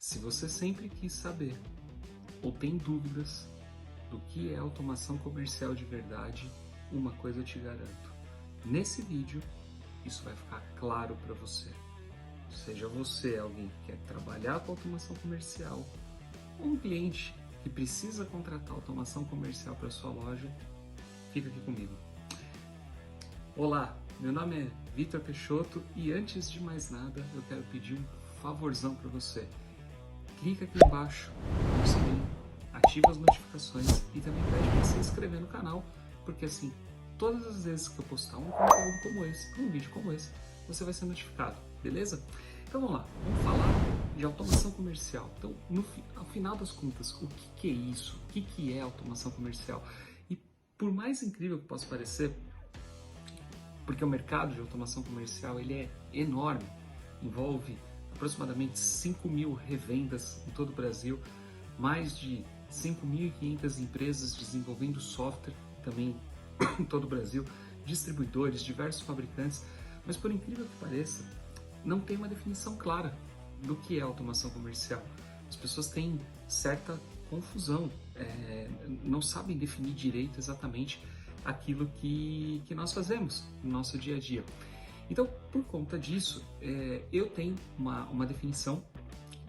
Se você sempre quis saber ou tem dúvidas do que é automação comercial de verdade, uma coisa eu te garanto. Nesse vídeo, isso vai ficar claro para você. Seja você alguém que quer trabalhar com automação comercial ou um cliente que precisa contratar automação comercial para sua loja, fica aqui comigo. Olá, meu nome é Vitor Peixoto e antes de mais nada eu quero pedir um favorzão para você. Clica aqui embaixo no sininho, ativa as notificações e também pede para se inscrever no canal, porque assim, todas as vezes que eu postar um conteúdo como esse, um vídeo como esse, você vai ser notificado, beleza? Então vamos lá, vamos falar de automação comercial. Então, ao final das contas, o que é isso? O que é automação comercial? E por mais incrível que possa parecer, porque o mercado de automação comercial ele é enorme, envolve aproximadamente 5.000 revendas em todo o Brasil, mais de 5.500 empresas desenvolvendo software também em todo o Brasil, distribuidores, diversos fabricantes, mas por incrível que pareça, não tem uma definição clara do que é automação comercial. As pessoas têm certa confusão, não sabem definir direito exatamente aquilo que nós fazemos no nosso dia a dia. Então, por conta disso, eu tenho uma definição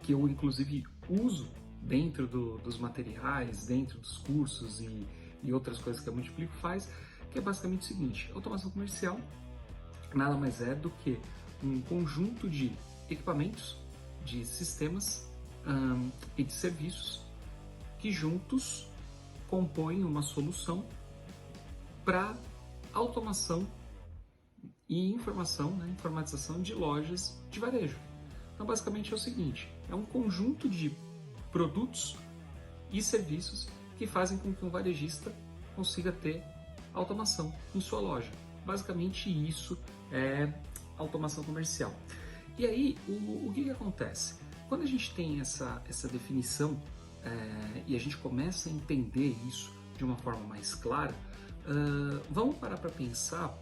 que eu, inclusive, uso dentro dos materiais, dentro dos cursos e outras coisas que a Multiplico faz, que é basicamente o seguinte: automação comercial nada mais é do que um conjunto de equipamentos, de sistemas e de serviços que juntos compõem uma solução para automação e informatização de lojas de varejo. Então, basicamente é o seguinte: é um conjunto de produtos e serviços que fazem com que um varejista consiga ter automação em sua loja. Basicamente isso é automação comercial. E aí, o que acontece? Quando a gente tem essa definição e a gente começa a entender isso de uma forma mais clara, vamos parar para pensar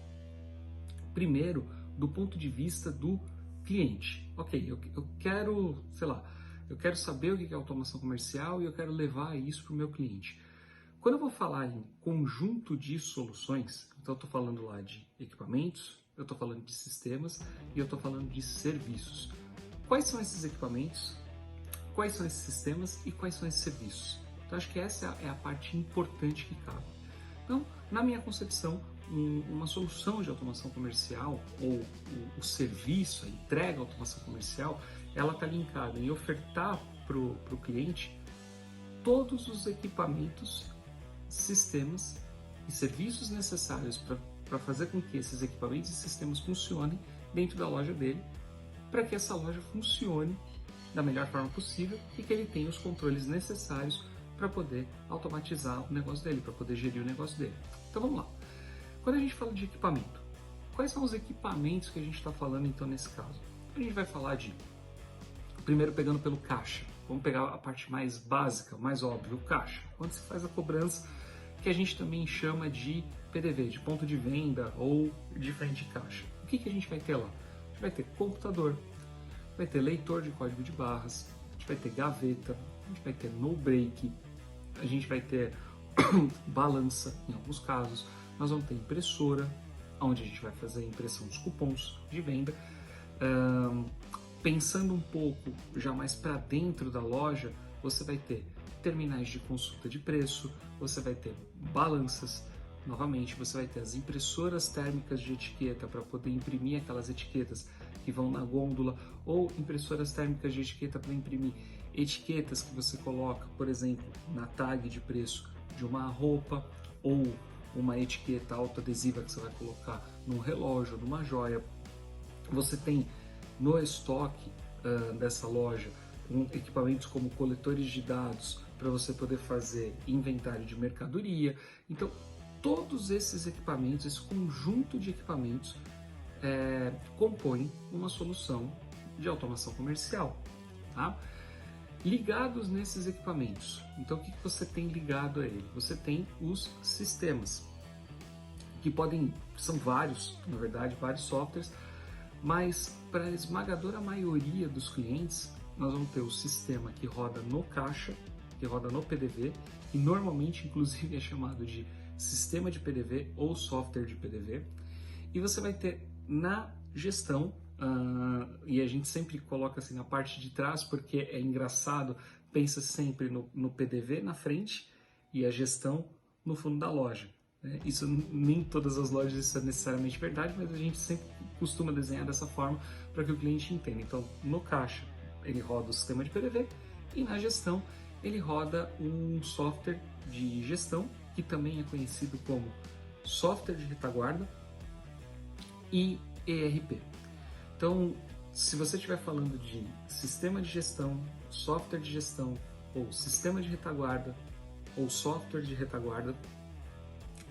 primeiro do ponto de vista do cliente. Ok, eu quero, eu quero saber o que é automação comercial e eu quero levar isso para o meu cliente. Quando eu vou falar em conjunto de soluções, então eu estou falando lá de equipamentos, eu estou falando de sistemas e eu estou falando de serviços. Quais são esses equipamentos? Quais são esses sistemas e quais são esses serviços? Então acho que essa é a parte importante que cabe. Então, na minha concepção, uma solução de automação comercial ou o serviço, a entrega de automação comercial, ela está linkada em ofertar para o cliente todos os equipamentos, sistemas e serviços necessários para fazer com que esses equipamentos e sistemas funcionem dentro da loja dele, para que essa loja funcione da melhor forma possível e que ele tenha os controles necessários para poder automatizar o negócio dele, para poder gerir o negócio dele. Então vamos lá. Quando a gente fala de equipamento, quais são os equipamentos que a gente está falando então nesse caso? A gente vai falar de, primeiro pegando pelo caixa, vamos pegar a parte mais básica, mais óbvia, o caixa, onde se faz a cobrança, que a gente também chama de PDV, de ponto de venda ou de frente de caixa. O que a gente vai ter lá? A gente vai ter computador, vai ter leitor de código de barras, a gente vai ter gaveta, a gente vai ter no break, a gente vai ter balança em alguns casos, nós vamos ter impressora, onde a gente vai fazer a impressão dos cupons de venda. Pensando um pouco já mais para dentro da loja, você vai ter terminais de consulta de preço, você vai ter balanças, novamente você vai ter as impressoras térmicas de etiqueta para poder imprimir aquelas etiquetas que vão na gôndola, ou impressoras térmicas de etiqueta para imprimir etiquetas que você coloca, por exemplo, na tag de preço de uma roupa, ou uma etiqueta autoadesiva que você vai colocar num relógio, numa joia. Você tem no estoque dessa loja equipamentos como coletores de dados para você poder fazer inventário de mercadoria. Então, todos esses equipamentos, esse conjunto de equipamentos compõem uma solução de automação comercial, tá? Ligados nesses equipamentos, então o que você tem ligado a ele? Você tem os sistemas, que são vários, na verdade, vários softwares, mas para a esmagadora maioria dos clientes, nós vamos ter o sistema que roda no caixa, que roda no PDV, e normalmente, inclusive, é chamado de sistema de PDV ou software de PDV. E você vai ter na gestão, e a gente sempre coloca assim na parte de trás, porque é engraçado, pensa sempre no PDV na frente e a gestão no fundo da loja. Isso nem todas as lojas isso é necessariamente verdade, mas a gente sempre costuma desenhar dessa forma para que o cliente entenda. Então, no caixa, ele roda o sistema de PDV e na gestão ele roda um software de gestão que também é conhecido como software de retaguarda e ERP. Então, se você estiver falando de sistema de gestão, software de gestão, ou sistema de retaguarda, ou software de retaguarda,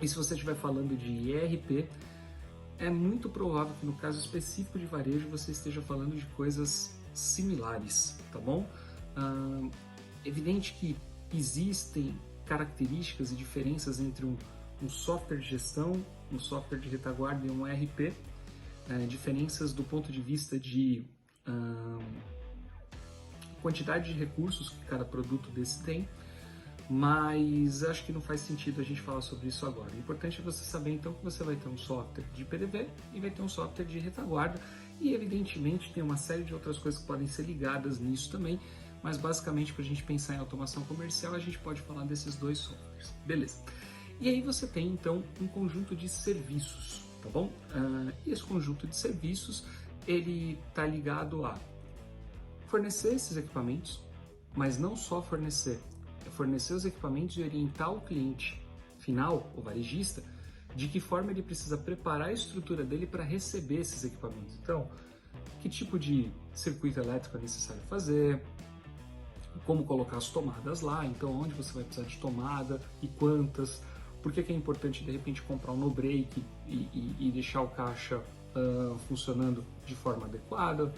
e se você estiver falando de ERP, é muito provável que no caso específico de varejo você esteja falando de coisas similares, tá bom? Evidente que existem características e diferenças entre um software de gestão, um software de retaguarda e um ERP, diferenças do ponto de vista de quantidade de recursos que cada produto desse tem, mas acho que não faz sentido a gente falar sobre isso agora. O importante é você saber então que você vai ter um software de PDV e vai ter um software de retaguarda e evidentemente tem uma série de outras coisas que podem ser ligadas nisso também, mas basicamente para a gente pensar em automação comercial a gente pode falar desses dois softwares, beleza? E aí você tem então um conjunto de serviços, tá bom? E esse conjunto de serviços ele está ligado a fornecer esses equipamentos, mas não só fornecer os equipamentos e orientar o cliente final, o varejista, de que forma ele precisa preparar a estrutura dele para receber esses equipamentos. Então, que tipo de circuito elétrico é necessário fazer, como colocar as tomadas lá, então onde você vai precisar de tomada e quantas, por que é importante de repente comprar um no-break e deixar o caixa funcionando de forma adequada.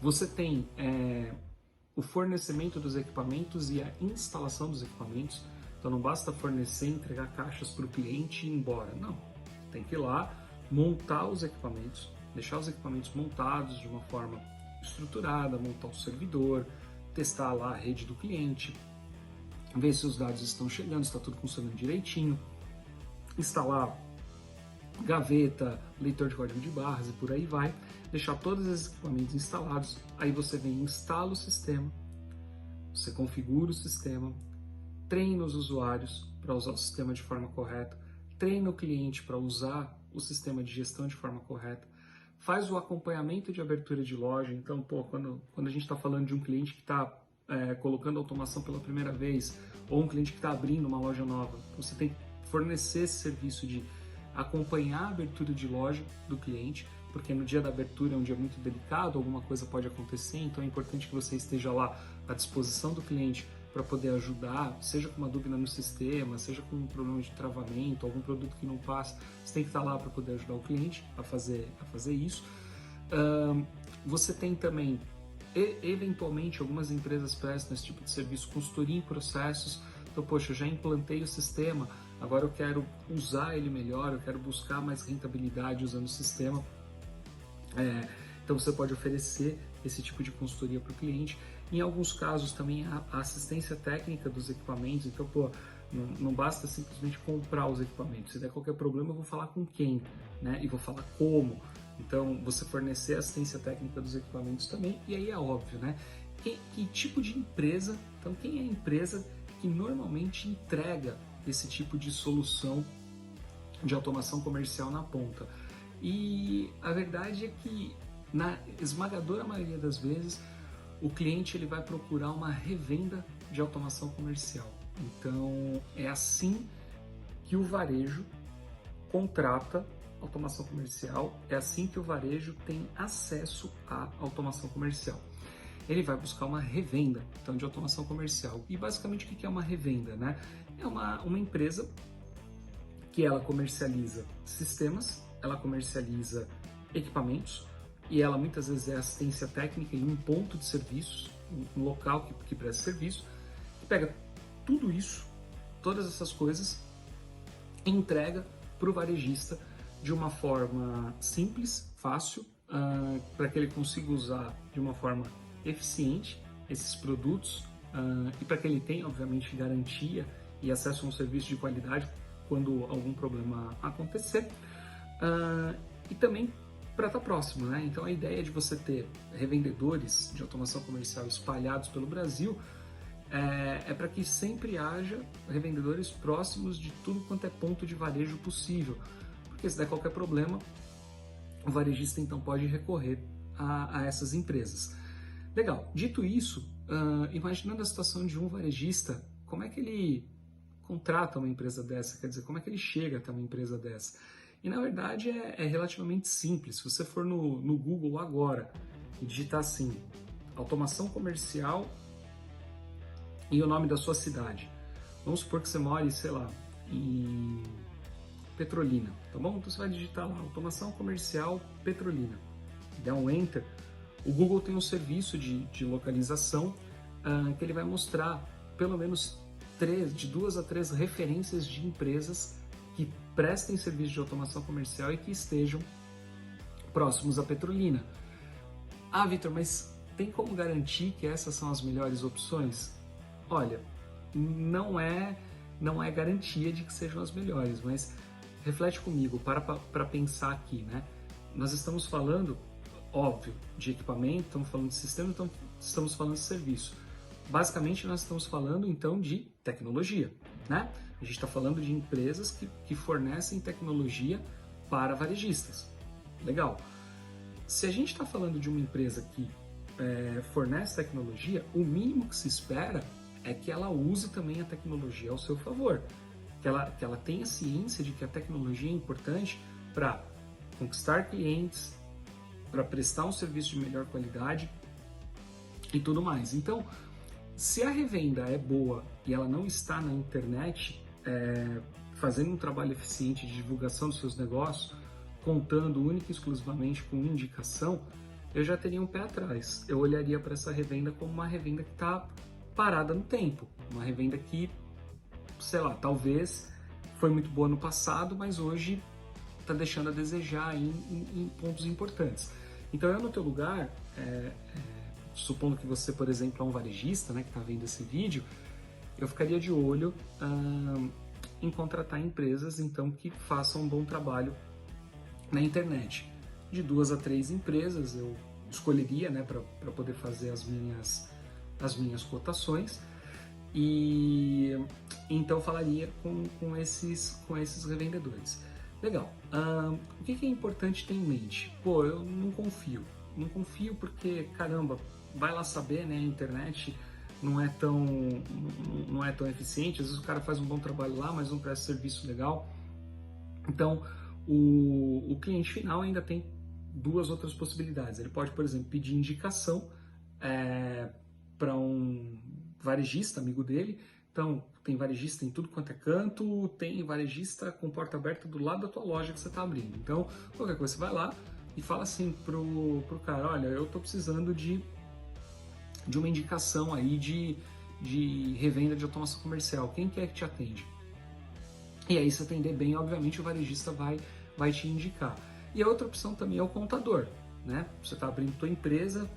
Você tem o fornecimento dos equipamentos e a instalação dos equipamentos. Então não basta fornecer e entregar caixas para o cliente e ir embora. Não, tem que ir lá, montar os equipamentos, deixar os equipamentos montados de uma forma estruturada, montar o servidor, testar lá a rede do cliente, ver se os dados estão chegando, se está tudo funcionando direitinho, instalar gaveta, leitor de código de barras e por aí vai, deixar todos esses equipamentos instalados, aí você vem e instala o sistema, você configura o sistema, treina os usuários para usar o sistema de forma correta, treina o cliente para usar o sistema de gestão de forma correta, faz o acompanhamento de abertura de loja. Então, quando a gente está falando de um cliente que está colocando automação pela primeira vez, ou um cliente que está abrindo uma loja nova, você tem que fornecer esse serviço de acompanhar a abertura de loja do cliente, porque no dia da abertura é um dia muito delicado, alguma coisa pode acontecer, então é importante que você esteja lá à disposição do cliente para poder ajudar, seja com uma dúvida no sistema, seja com um problema de travamento, algum produto que não passa, você tem que estar lá para poder ajudar o cliente a fazer isso. Você tem também, eventualmente, algumas empresas prestam esse tipo de serviço, consultoria em processos. Então, poxa, eu já implantei o sistema, agora eu quero usar ele melhor, eu quero buscar mais rentabilidade usando o sistema. Então você pode oferecer esse tipo de consultoria para o cliente. Em alguns casos também a assistência técnica dos equipamentos. Então, não basta simplesmente comprar os equipamentos. Se der qualquer problema, eu vou falar com quem, né? E vou falar como. Então, você fornecer assistência técnica dos equipamentos também. E aí é óbvio, né? Que tipo de empresa? Então, quem é a empresa que normalmente entrega esse tipo de solução de automação comercial na ponta? E a verdade é que, na esmagadora maioria das vezes, o cliente ele vai procurar uma revenda de automação comercial. Então, é assim que o varejo contrata automação comercial, é assim que o varejo tem acesso à automação comercial. Ele vai buscar uma revenda, então, de automação comercial. E basicamente o que é uma revenda, né? É uma empresa que ela comercializa sistemas, ela comercializa equipamentos e ela muitas vezes é assistência técnica em um ponto de serviços, um local que presta serviço, que pega tudo isso, todas essas coisas, e entrega para o varejista de uma forma simples, fácil, para que ele consiga usar de uma forma eficiente esses produtos e para que ele tenha, obviamente, garantia e acesso a um serviço de qualidade quando algum problema acontecer, e também para estar próximo, né? Então a ideia de você ter revendedores de automação comercial espalhados pelo Brasil é para que sempre haja revendedores próximos de tudo quanto é ponto de varejo possível, porque se der qualquer problema, o varejista então pode recorrer a essas empresas. Legal, dito isso, imaginando a situação de um varejista, como é que ele contrata uma empresa dessa? Quer dizer, como é que ele chega até uma empresa dessa? E na verdade é relativamente simples. Se você for no Google agora e digitar assim, automação comercial e o nome da sua cidade. Vamos supor que você mora, sei lá, em Petrolina, tá bom? Então você vai digitar lá, automação comercial Petrolina. Der um Enter, o Google tem um serviço de localização que ele vai mostrar pelo menos de 2 a 3 referências de empresas que prestem serviço de automação comercial e que estejam próximos à Petrolina. Ah, Vitor, mas tem como garantir que essas são as melhores opções? Olha, não é garantia de que sejam as melhores, mas reflete comigo, para pensar aqui, né? Nós estamos falando, óbvio, de equipamento, estamos falando de sistema, então estamos falando de serviço. Basicamente, nós estamos falando, então, de tecnologia, né? A gente está falando de empresas que fornecem tecnologia para varejistas. Legal. Se a gente está falando de uma empresa que fornece tecnologia, o mínimo que se espera é que ela use também a tecnologia ao seu favor. Que ela tenha ciência de que a tecnologia é importante para conquistar clientes, para prestar um serviço de melhor qualidade e tudo mais. Então, se a revenda é boa e ela não está na internet fazendo um trabalho eficiente de divulgação dos seus negócios, contando única e exclusivamente com indicação, eu já teria um pé atrás. Eu olharia para essa revenda como uma revenda que está parada no tempo, uma revenda que, sei lá, talvez foi muito boa no passado, mas hoje está deixando a desejar em pontos importantes. Então eu no teu lugar, supondo que você, por exemplo, é um varejista, né, que está vendo esse vídeo, eu ficaria de olho em contratar empresas então que façam um bom trabalho na internet. De 2 a 3 empresas eu escolheria, né, para poder fazer as minhas cotações, e então falaria com esses revendedores. Legal. O que é importante ter em mente? Pô, eu não confio porque, caramba, vai lá saber, né, a internet não é tão eficiente, às vezes o cara faz um bom trabalho lá, mas não presta serviço legal. Então, o cliente final ainda tem 2 outras possibilidades. Ele pode, por exemplo, pedir indicação para um varejista amigo dele. Então, tem varejista em tudo quanto é canto, tem varejista com porta aberta do lado da tua loja que você está abrindo. Então, qualquer coisa, você vai lá e fala assim pro cara, olha, eu estou precisando de uma indicação aí de revenda de automação comercial. Quem quer que te atende? E aí, se atender bem, obviamente, o varejista vai te indicar. E a outra opção também é o contador, né? Você está abrindo tua empresa,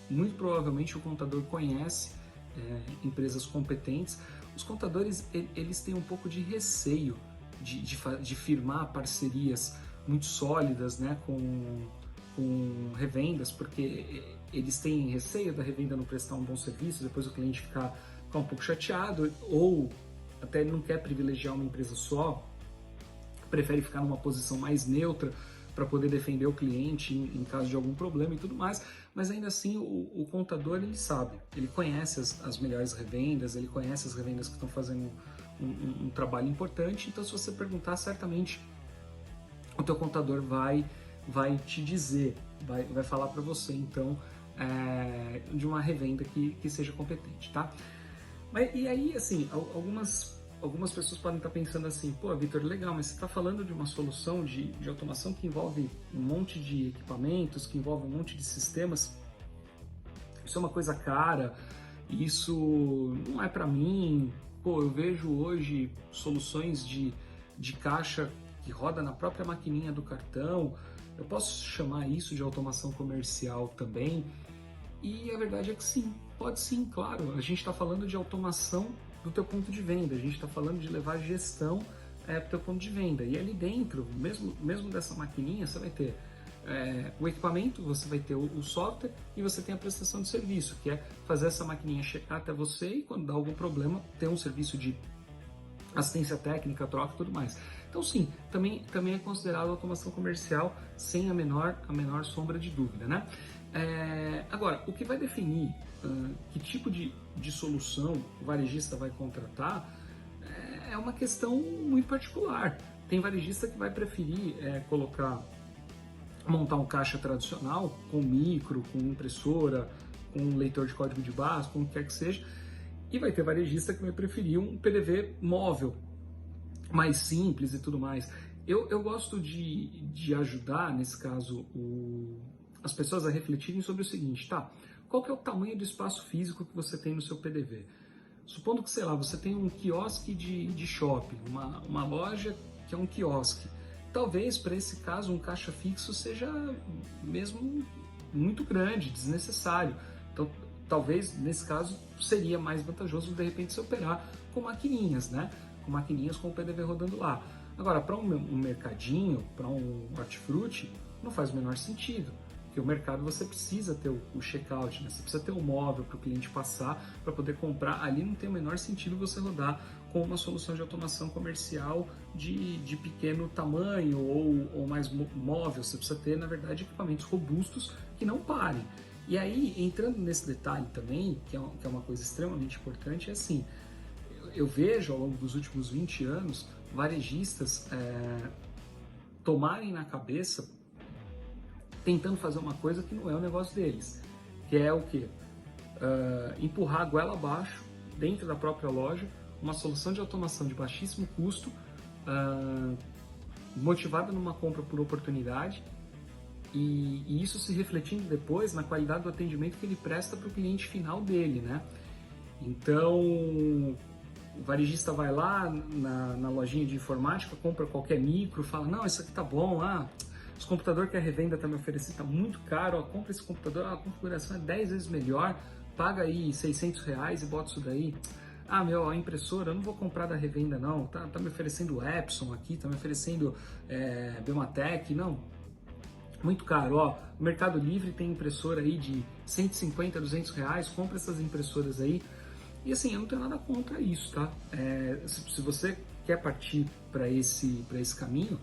muito provavelmente o contador conhece empresas competentes. Os contadores, eles têm um pouco de receio de firmar parcerias muito sólidas, né, com revendas, porque eles têm receio da revenda não prestar um bom serviço, depois o cliente ficar um pouco chateado, ou até ele não quer privilegiar uma empresa só, prefere ficar numa posição mais neutra para poder defender o cliente em caso de algum problema e tudo mais, mas ainda assim o contador, ele sabe, ele conhece as melhores revendas, ele conhece as revendas que estão fazendo um trabalho importante. Então, se você perguntar, certamente o teu contador vai te dizer, vai falar para você, então, de uma revenda que seja competente, tá? E aí, assim, algumas pessoas podem estar pensando assim, pô, Vitor, legal, mas você está falando de uma solução de automação que envolve um monte de equipamentos, que envolve um monte de sistemas. Isso é uma coisa cara, isso não é para mim. Pô, eu vejo hoje soluções de caixa que roda na própria maquininha do cartão. Eu posso chamar isso de automação comercial também? E a verdade é que sim, pode sim, claro. A gente está falando de automação do teu ponto de venda, a gente está falando de levar gestão para o teu ponto de venda. E ali dentro, mesmo dessa maquininha, você vai ter o equipamento, você vai ter o software e você tem a prestação de serviço, que é fazer essa maquininha checar até você e quando dá algum problema, ter um serviço de assistência técnica, troca e tudo mais. Então sim, também é considerado automação comercial sem a menor sombra de dúvida, né? Agora, o que vai definir que tipo de solução o varejista vai contratar é uma questão muito particular. Tem varejista que vai preferir montar um caixa tradicional com micro, com impressora, com leitor de código de barras, com o que quer que seja, e vai ter varejista que vai preferir um PDV móvel, mais simples e tudo mais. Eu gosto de ajudar, nesse caso, as pessoas a refletirem sobre o seguinte, tá? Qual que é o tamanho do espaço físico que você tem no seu PDV? Supondo que, sei lá, você tem um quiosque de shopping, uma loja que é um quiosque. Talvez, para esse caso, um caixa fixo seja mesmo muito grande, desnecessário. Então, talvez, nesse caso, seria mais vantajoso, de repente, se operar com maquininhas, né? Com maquininhas com o PDV rodando lá. Agora, para um mercadinho, para um hortifruti, não faz o menor sentido. Porque o mercado você precisa ter o checkout, né? Você precisa ter o móvel para o cliente passar para poder comprar. Ali não tem o menor sentido você rodar com uma solução de automação comercial de pequeno tamanho ou mais móvel. Você precisa ter, na verdade, equipamentos robustos que não parem. E aí, entrando nesse detalhe também, que é uma coisa extremamente importante, é assim, eu vejo ao longo dos últimos 20 anos varejistas tomarem na cabeça tentando fazer uma coisa que não é o negócio deles, que é o quê? Empurrar a goela abaixo, dentro da própria loja, uma solução de automação de baixíssimo custo, motivada numa compra por oportunidade, e isso se refletindo depois na qualidade do atendimento que ele presta para o cliente final dele, né? Então, o varejista vai lá na lojinha de informática, compra qualquer micro, fala, não, isso aqui tá bom, esse computador que a revenda está me oferecendo está muito caro, compra esse computador, a configuração é 10 vezes melhor, paga aí R$600 e bota isso daí. A impressora, eu não vou comprar da revenda não, tá me oferecendo Epson aqui, tá me oferecendo Bematec, não, muito caro, o Mercado Livre tem impressora aí de 150, R$200, compra essas impressoras aí. E assim, eu não tenho nada contra isso, tá? Se você quer partir para esse caminho,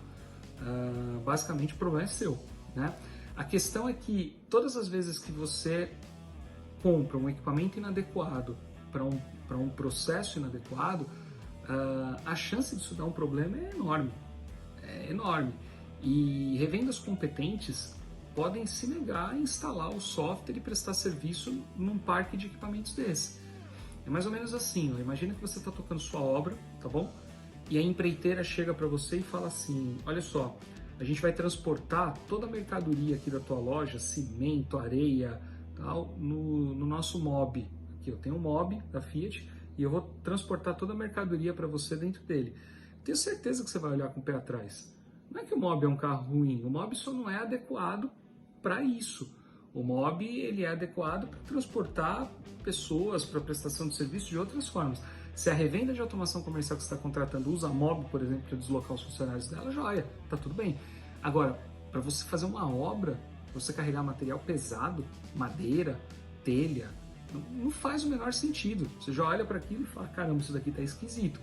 basicamente o problema é seu, né? A questão é que todas as vezes que você compra um equipamento inadequado para um processo inadequado, a chance disso dar um problema é enorme. E revendas competentes podem se negar a instalar o software e prestar serviço num parque de equipamentos desse. É mais ou menos assim, imagina que você está tocando sua obra, tá bom? E a empreiteira chega para você e fala assim, olha só, a gente vai transportar toda a mercadoria aqui da tua loja, cimento, areia, tal, no nosso mob. Aqui eu tenho um mob da Fiat e eu vou transportar toda a mercadoria para você dentro dele. Tenho certeza que você vai olhar com o pé atrás. Não é que o mob é um carro ruim, o mob só não é adequado para isso. O mob ele é adequado para transportar pessoas, para prestação de serviço de outras formas. Se a revenda de automação comercial que você está contratando usa mob, por exemplo, para deslocar os funcionários dela, joia, tá tudo bem. Agora, para você fazer uma obra, você carregar material pesado, madeira, telha, não faz o menor sentido. Você já olha para aquilo e fala, caramba, isso daqui tá esquisito.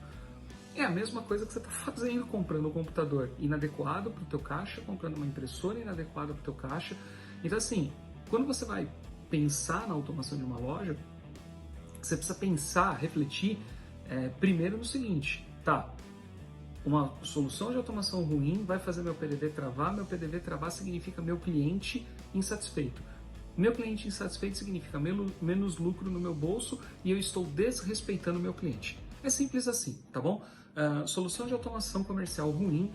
É a mesma coisa que você está fazendo comprando um computador inadequado para o teu caixa, comprando uma impressora inadequada para o teu caixa. Então assim, quando você vai pensar na automação de uma loja, você precisa pensar, refletir primeiro no seguinte, tá, uma solução de automação ruim vai fazer meu PDV travar significa meu cliente insatisfeito. Meu cliente insatisfeito significa menos lucro no meu bolso e eu estou desrespeitando o meu cliente. É simples assim, tá bom? Solução de automação comercial ruim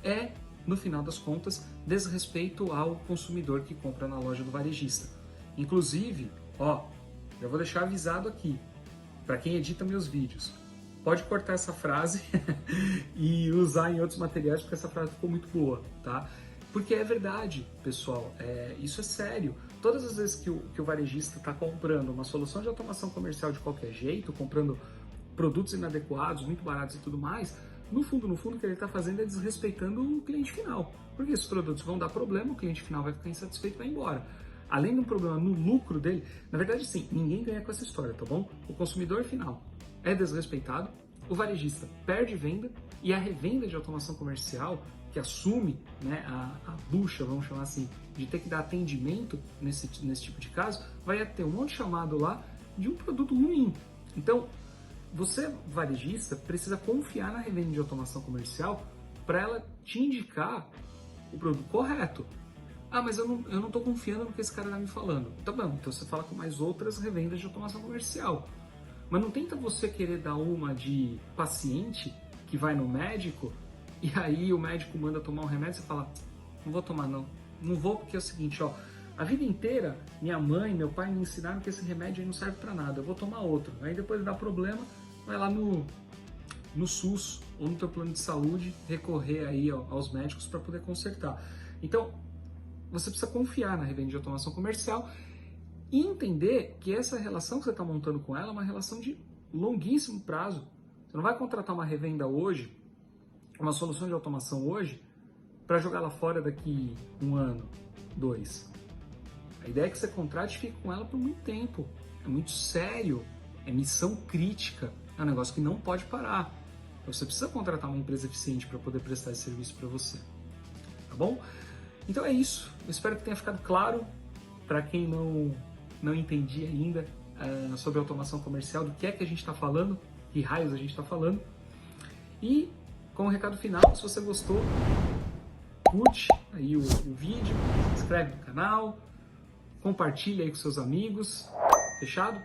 é, no final das contas, desrespeito ao consumidor que compra na loja do varejista. Inclusive, já vou deixar avisado aqui, para quem edita meus vídeos, pode cortar essa frase e usar em outros materiais, porque essa frase ficou muito boa, tá? Porque é verdade, pessoal, isso é sério. todas as vezes que o varejista está comprando uma solução de automação comercial de qualquer jeito, comprando produtos inadequados, muito baratos e tudo mais, no fundo, o que ele está fazendo é desrespeitando o cliente final. Porque esses produtos vão dar problema, o cliente final vai ficar insatisfeito e vai embora. Além de um problema no lucro dele, na verdade sim, ninguém ganha com essa história, tá bom? O consumidor final é desrespeitado, o varejista perde venda e a revenda de automação comercial, que assume, né, a bucha, vamos chamar assim, de ter que dar atendimento nesse tipo de caso, vai ter um monte de chamado lá de um produto ruim. Então, você, varejista, precisa confiar na revenda de automação comercial para ela te indicar o produto correto. Ah, mas eu não estou confiando no que esse cara está me falando. Tá bom, então você fala com mais outras revendas de automação comercial. Mas não tenta você querer dar uma de paciente que vai no médico e aí o médico manda tomar um remédio e você fala, não vou tomar não. Não vou porque é o seguinte, ó, a vida inteira minha mãe, meu pai me ensinaram que esse remédio aí não serve para nada, eu vou tomar outro. Aí depois dá problema, vai lá no SUS ou no teu plano de saúde recorrer aí aos médicos para poder consertar. Então, você precisa confiar na revenda de automação comercial e entender que essa relação que você está montando com ela é uma relação de longuíssimo prazo. Você não vai contratar uma revenda hoje, uma solução de automação hoje, para jogar lá fora daqui 1 ano, 2. A ideia é que você contrate e fique com ela por muito tempo. É muito sério, é missão crítica, é um negócio que não pode parar. Então você precisa contratar uma empresa eficiente para poder prestar esse serviço para você. Tá bom? Então é isso. Eu espero que tenha ficado claro para quem não entendia ainda sobre automação comercial, do que é que a gente está falando, que raios a gente está falando. E como recado final, se você gostou, curte aí o vídeo, se inscreve no canal, compartilha aí com seus amigos, fechado?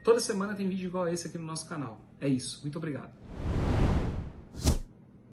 Toda semana tem vídeo igual a esse aqui no nosso canal. É isso. Muito obrigado.